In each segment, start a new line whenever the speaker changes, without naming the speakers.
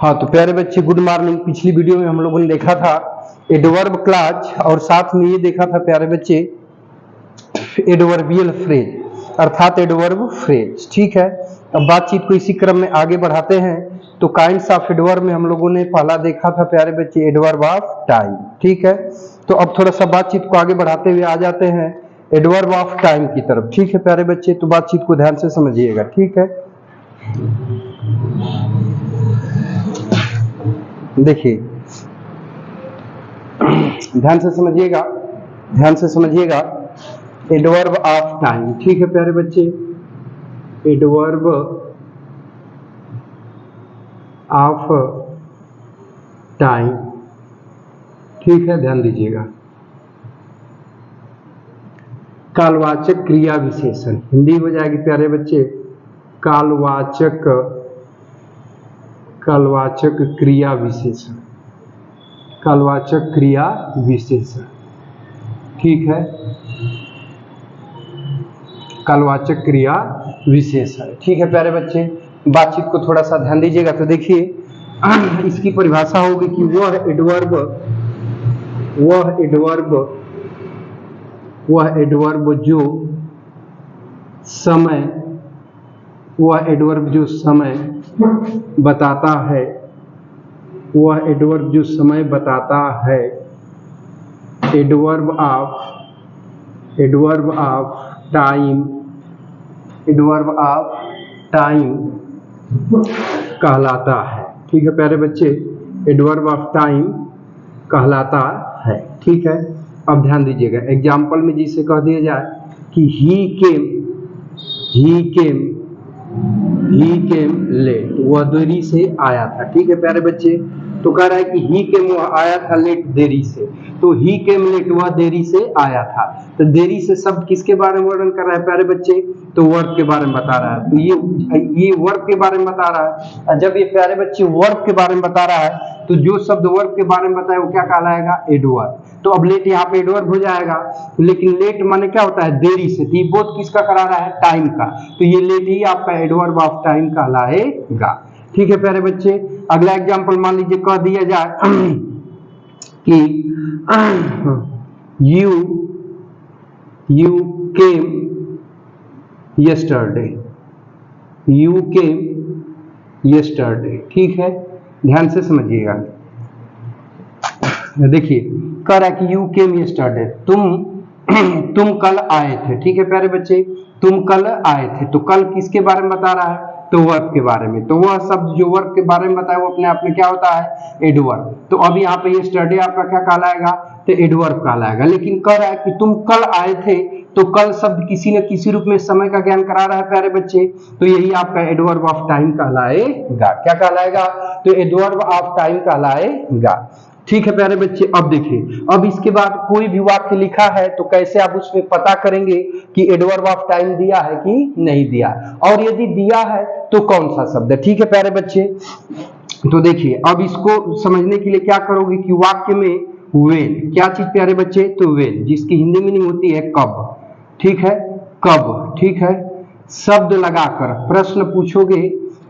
हाँ तो प्यारे बच्चे गुड मॉर्निंग। पिछली वीडियो में हम लोगों ने देखा था एडवर्ब क्लॉज और साथ में ये देखा था प्यारे बच्चे एडवर्बियल फ्रेज अर्थात एडवर्ब फ्रेज। ठीक है, अब बातचीत को इसी क्रम में आगे बढ़ाते हैं। तो काइंड्स ऑफ एडवर्ब में हम लोगों ने पहला देखा था प्यारे बच्चे एडवर्ब ऑफ टाइम। ठीक है, तो अब थोड़ा सा बातचीत को आगे बढ़ाते हुए आ जाते हैं एडवर्ब ऑफ टाइम की तरफ। ठीक है प्यारे बच्चे, तो बातचीत को ध्यान से समझिएगा। ठीक है, देखिए ध्यान से समझिएगा, ध्यान से समझिएगा एडवर्ब ऑफ टाइम। ठीक है प्यारे बच्चे, एडवर्ब ऑफ टाइम। ठीक है, ध्यान दीजिएगा। कालवाचक क्रिया विशेषण हिंदी हो जाएगी प्यारे बच्चे कालवाचक, कालवाचक क्रिया विशेषण, कालवाचक क्रिया विशेषण। ठीक है, कालवाचक क्रिया विशेषण। ठीक है प्यारे बच्चे, बातचीत को थोड़ा सा ध्यान दीजिएगा। तो देखिए इसकी परिभाषा होगी कि वह एडवर्ब जो समय, वह एडवर्ब जो समय बताता है, वह एडवर्ब जो समय बताता है adverb of time, adverb of time कहलाता है। ठीक है प्यारे बच्चे, एडवर्ब ऑफ टाइम कहलाता है। ठीक है, अब ध्यान दीजिएगा। एग्जाम्पल में जिसे कह दिया जाए कि ही केम लेट, वह देरी से आया था। ठीक है प्यारे बच्चे, तो कह रहा है कि ही केम, वह आया था लेट, देरी से। तो ही केम लेट, वह देरी से आया था। तो देरी से शब्द किसके बारे में वर्णन कर रहा है प्यारे बच्चे? तो वर्ब के बारे में बता रहा है। तो ये वर्ब के बारे में बता रहा है। और जब ये प्यारे बच्चे वर्ब के बारे में बता रहा है तो जो शब्द वर्ब के बारे में बताए वो क्या कहलाएगा? एडवर्ब। तो अब लेट यहाँ पे एडवर्ब हो जाएगा, लेकिन लेट माने क्या होता है? देरी से। तो ये बोध किसका करा रहा है? टाइम का। तो ये लेट ही आपका एडवर्ब ऑफ टाइम कहलाएगा। ठीक है प्यारे बच्चे, अगला एग्जाम्पल मान लीजिए कह दिया जाए कि you came yesterday, you came yesterday। ठीक है, ध्यान से समझिएगा। देखिए कह रहा है कि you came yesterday, तुम कल आए थे। ठीक है प्यारे बच्चे, तुम कल आए थे। तो कल किसके बारे में बता रहा है? तो वर्ब के बारे में। तो वह शब्द जो वर्ब के बारे में बताया वो अपने आप में क्या होता है? एडवर्ब। तो अब यहाँ पे यस्टरडे आपका क्या कहलाएगा? तो एडवर्ब कहलाएगा। लेकिन कह रहा है कि तुम कल आए थे, तो कल शब्द किसी न किसी रूप में समय का ज्ञान करा रहा है प्यारे बच्चे। तो यही आपका एडवर्ब ऑफ टाइम कहलाएगा। क्या कहलाएगा? तो एडवर्ब ऑफ टाइम कहलाएगा। ठीक है प्यारे बच्चे, अब देखिए, अब इसके बाद कोई भी वाक्य लिखा है तो कैसे आप उसमें पता करेंगे कि एडवर्ब ऑफ टाइम दिया है कि नहीं दिया, और यदि दिया है तो कौन सा शब्द है। ठीक है प्यारे बच्चे, तो देखिए अब इसको समझने के लिए क्या करोगे कि वाक्य में व्हेन, क्या चीज प्यारे बच्चे? तो व्हेन, जिसकी हिंदी मीनिंग होती है कब। ठीक है, कब। ठीक है, शब्द लगाकर प्रश्न पूछोगे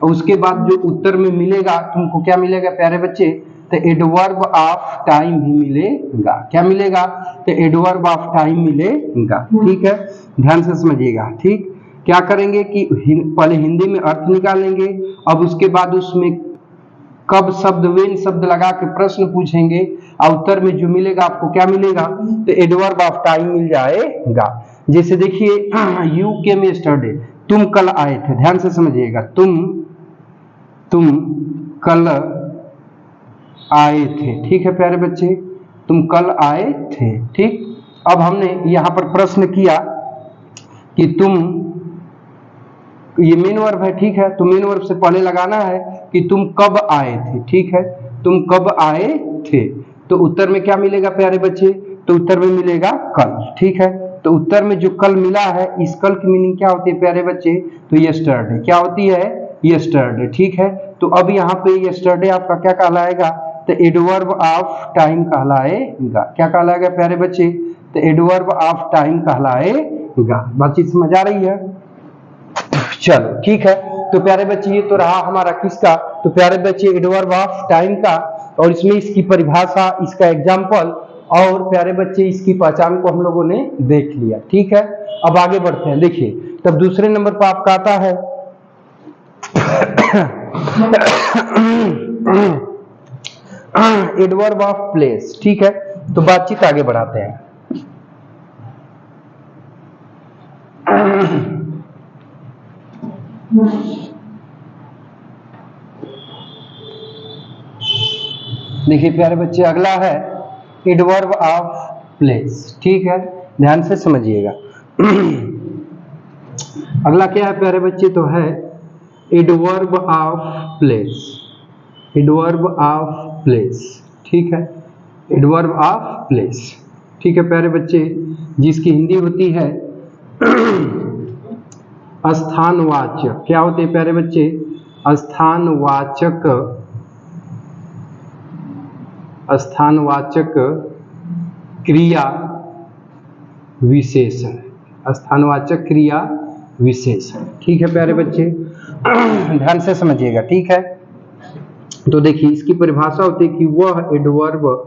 और उसके बाद जो उत्तर में मिलेगा तुमको क्या मिलेगा प्यारे बच्चे? तो एडवर्ब ऑफ टाइम ही मिलेगा। क्या मिलेगा? तो एडवर्ब ऑफ टाइम मिलेगा। ठीक है, ध्यान से समझिएगा। ठीक, क्या करेंगे कि पहले हिंदी में अर्थ निकालेंगे, अब उसके बाद उसमें कब शब्द, व्हेन शब्द लगा के प्रश्न पूछेंगे और उत्तर में जो मिलेगा आपको क्या मिलेगा? तो एडवर्ब ऑफ टाइम मिल जाएगा। जैसे देखिए यू केम यस्टरडे, तुम कल आए थे। ध्यान से समझिएगा, तुम कल आए थे। ठीक है प्यारे बच्चे, तुम कल आए थे। ठीक, अब हमने यहां पर प्रश्न किया कि तुम, ये मेन वर्ब है। ठीक है, तो मेन वर्ब से पहले लगाना है कि तुम कब आए थे। ठीक है, तुम कब आए थे। तो उत्तर में क्या मिलेगा प्यारे बच्चे? तो उत्तर में मिलेगा कल। ठीक है, तो उत्तर में जो कल मिला है, इस कल की मीनिंग क्या होती है प्यारे बच्चे? तो यस्टरडे। क्या होती है? यस्टरडे। ठीक है, तो अब यहाँ पे यस्टरडे आपका क्या कहलाएगा? तो एडवर्ब ऑफ टाइम कहलाएगा। क्या कहलाएगा प्यारे बच्चे? तो एडवर्ब ऑफ टाइम कहलाएगा। बातचीत समझ आ रही है? चलो ठीक है, तो प्यारे बच्चे ये तो रहा हमारा किसका, तो प्यारे बच्चे एडवर्ब ऑफ टाइम का, और इसमें इसकी परिभाषा, इसका एग्जाम्पल और प्यारे बच्चे इसकी पहचान को हम लोगों ने देख लिया। ठीक है, अब आगे बढ़ते हैं। देखिए तब दूसरे नंबर पर आपका आता है एडवर्ब ऑफ प्लेस। ठीक है, तो बातचीत आगे बढ़ाते हैं। देखिए प्यारे बच्चे अगला है एडवर्ब ऑफ प्लेस। ठीक है, ध्यान से समझिएगा। अगला क्या है प्यारे बच्चे, तो है adverb of place. Adverb of place, ठीक है, एडवर्ब ऑफ प्लेस। ठीक है प्यारे बच्चे, जिसकी हिंदी होती है स्थानवाचक। क्या होते हैं प्यारे बच्चे, स्थानवाचक, स्थानवाचक क्रिया विशेषण। स्थानवाचक क्रिया विशेषण। ठीक है प्यारे बच्चे, ध्यान से समझिएगा। ठीक है, तो देखिए इसकी परिभाषा होती है कि वह एडवर्ब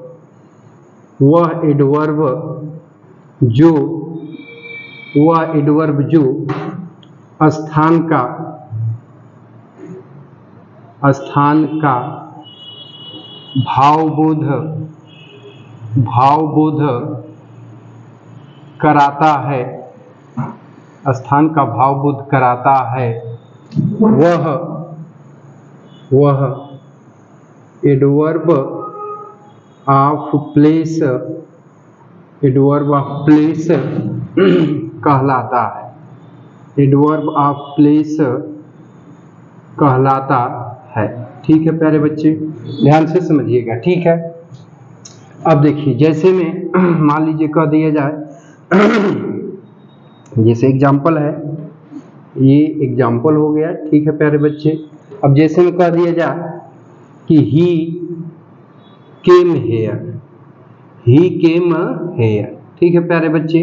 जो स्थान का भावबोध कराता है, स्थान का भावबोध कराता है, वह एडवर्ब ऑफ प्लेस कहलाता है। एडवर्ब ऑफ प्लेस कहलाता है। ठीक है प्यारे बच्चे, ध्यान से समझिएगा। ठीक है, अब देखिए जैसे में मान लीजिए कह दिया जाए, जैसे एग्जाम्पल है, ये एग्जाम्पल हो गया। ठीक है प्यारे बच्चे, अब जैसे में कह दिया जाए कि ही केम हेयर। ठीक है प्यारे बच्चे,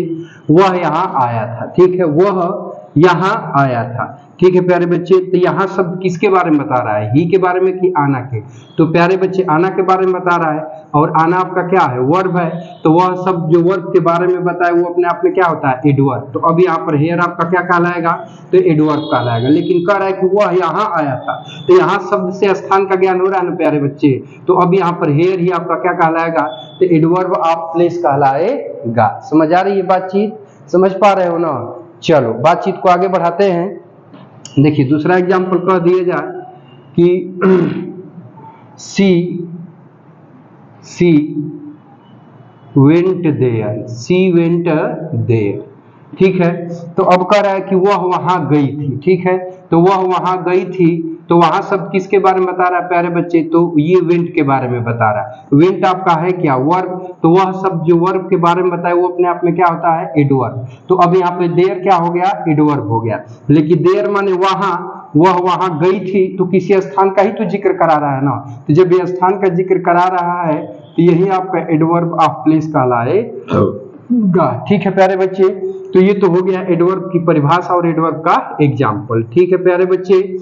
वह यहाँ आया था। ठीक है, वह यहाँ आया था। ठीक है प्यारे बच्चे, तो यहाँ शब्द किसके बारे में बता रहा है, ही के बारे में कि आना के? तो प्यारे बच्चे आना के बारे में बता रहा है, और आना आपका क्या है, वर्ब है। तो वह शब्द जो वर्ब के बारे में बताए वो अपने आप में क्या होता है, एडवर्ब। तो अभी यहाँ पर हेयर आपका क्या कहलाएगा, तो एडवर्ब कहलाएगा। लेकिन कह रहा है कि वह यहाँ आया था, तो यहाँ शब्द से स्थान का ज्ञान हो रहा है ना प्यारे बच्चे। तो अब यहाँ पर हेयर ही आपका क्या कहलाएगा, तो एडवर्ब ऑफ प्लेस कहलाएगा। समझ आ रही है बातचीत, समझ पा रहे हो ना? चलो बातचीत को आगे बढ़ाते हैं। देखिए दूसरा एग्जाम्पल कह दिया जाए कि सी वेंट देयर। ठीक है, तो अब कह रहा है कि वह वहां गई थी। ठीक है, तो वह वहां गई थी, तो वहां शब्द किसके बारे में बता रहा है प्यारे बच्चे, तो ये वेंट के बारे में बता रहा है। वेंट आपका है क्या, वर्ब। तो वह शब्द जो वर्ब के बारे में बताया वो अपने आप में क्या होता है, एडवर्ब। तो अब यहाँ पे देयर क्या हो गया, एडवर्ब हो गया। लेकिन देयर माने वहां, वह वहां गई थी, तो किसी स्थान का ही तो जिक्र करा रहा है ना। तो जब ये स्थान का जिक्र करा रहा है तो यही आपका एडवर्ब ऑफ प्लेस कहलाएगा। ठीक है प्यारे बच्चे, तो ये तो हो गया एडवर्ब की परिभाषा और एडवर्ब का एग्जाम्पल। ठीक है प्यारे बच्चे,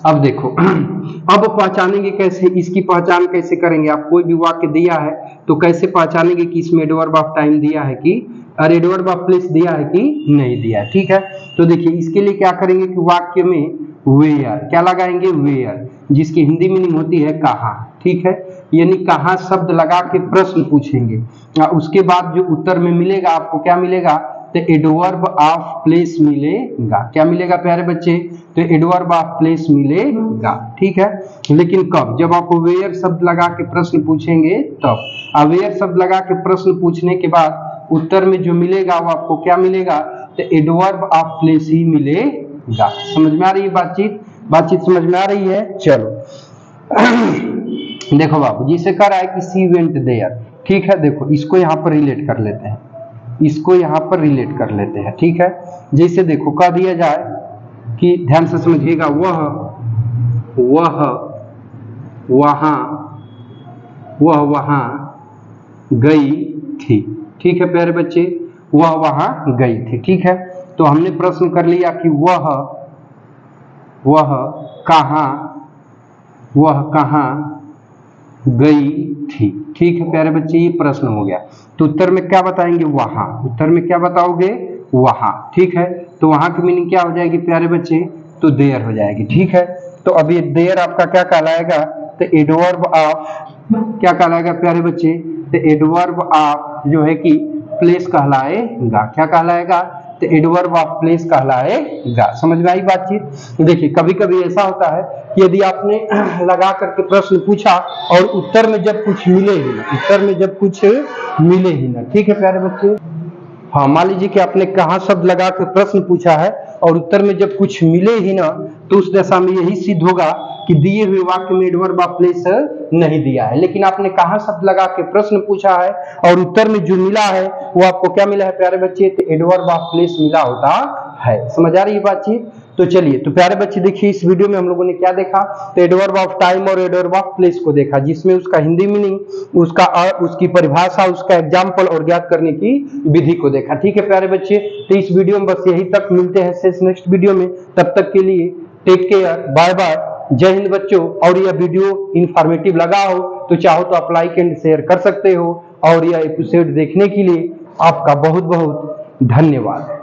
अब देखो अब पहचानेंगे कैसे, इसकी पहचान कैसे करेंगे। आप कोई भी वाक्य दिया है तो कैसे पहचानेंगे कि इसमें एडवर्ब ऑफ टाइम दिया है कि, और एडवर्ब ऑफ प्लेस दिया है कि नहीं दिया है। ठीक है, तो देखिए इसके लिए क्या करेंगे कि वाक्य में वेयर क्या लगाएंगे, वेयर, जिसकी हिंदी मीनिंग होती है कहाँ। ठीक है, यानी कहाँ शब्द लगा के प्रश्न पूछेंगे, उसके बाद जो उत्तर में मिलेगा आपको क्या मिलेगा, तो एडवर्ब ऑफ प्लेस मिलेगा। क्या मिलेगा प्यारे बच्चे, तो एडवर्ब ऑफ प्लेस मिलेगा। ठीक है, लेकिन कब, जब आप वेयर शब्द लगा के प्रश्न पूछेंगे तब। वेयर शब्द लगा के प्रश्न पूछने के बाद उत्तर में जो मिलेगा वो आपको क्या मिलेगा, तो एडवर्ब ऑफ प्लेस ही मिलेगा। समझ में आ रही है बातचीत, बातचीत समझ में आ रही है? चलो देखो बाबू, जिसे कह रहा है कि सी वेंट देयर। ठीक है, देखो इसको यहाँ पर रिलेट कर लेते हैं, इसको यहाँ पर रिलेट कर लेते हैं। ठीक है, जैसे देखो कह दिया जाए कि, ध्यान से समझिएगा, वह वहां गई थी। ठीक है प्यारे बच्चे, वह वहां गई थी। ठीक है, तो हमने प्रश्न कर लिया कि वह वह कहाँ गई थी। ठीक है प्यारे बच्चे, ये प्रश्न हो गया। तो उत्तर में क्या बताएंगे? वहां। उत्तर में क्या बताओगे? वहां। ठीक है, तो वहां की मीनिंग क्या हो जाएगी प्यारे बच्चे? तो देयर हो जाएगी। ठीक है, तो अब ये देयर आपका क्या कहलाएगा? तो एडवर्ब ऑफ क्या कहलाएगा प्यारे बच्चे? तो एडवर्ब ऑफ जो है कि प्लेस कहलाएगा। क्या कहलाएगा? तो एडवर्ब ऑफ प्लेस कहलाएगा। समझ में आई बातचीत? देखिए कभी कभी ऐसा होता है कि यदि आपने लगा करके प्रश्न पूछा और उत्तर में जब कुछ मिले ही ना, उत्तर में जब कुछ मिले ही ना, ठीक है प्यारे बच्चे, हाँ मान लीजिए कि आपने कहाँ शब्द लगा के प्रश्न पूछा है और उत्तर में जब कुछ मिले ही ना, तो उस दशा में यही सिद्ध होगा कि दिए हुए वाक्य में एडवर्ब ऑफ प्लेस नहीं दिया है। लेकिन आपने कहाँ शब्द लगा के प्रश्न पूछा है और उत्तर में जो मिला है वो आपको क्या मिला है प्यारे बच्चे? तो एडवर्ब ऑफ प्लेस मिला होता है। समझ आ रही है बातचीत? तो चलिए, तो प्यारे बच्चे देखिए इस वीडियो में हम लोगों ने क्या देखा? तो एडवर्ब ऑफ टाइम और एडवर्ब ऑफ प्लेस को देखा, जिसमें उसका हिंदी मीनिंग, उसकी परिभाषा, उसका एग्जाम्पल और ज्ञात करने की विधि को देखा। ठीक है प्यारे बच्चे, तो इस वीडियो में बस यही तक। मिलते हैं शेष नेक्स्ट वीडियो में, तब तक के लिए टेक केयर, बाय बाय, जय हिंद बच्चों। और यह वीडियो इंफॉर्मेटिव लगा हो तो चाहो तो आप लाइक एंड शेयर कर सकते हो। और यह एपिसोड देखने के लिए आपका बहुत बहुत धन्यवाद।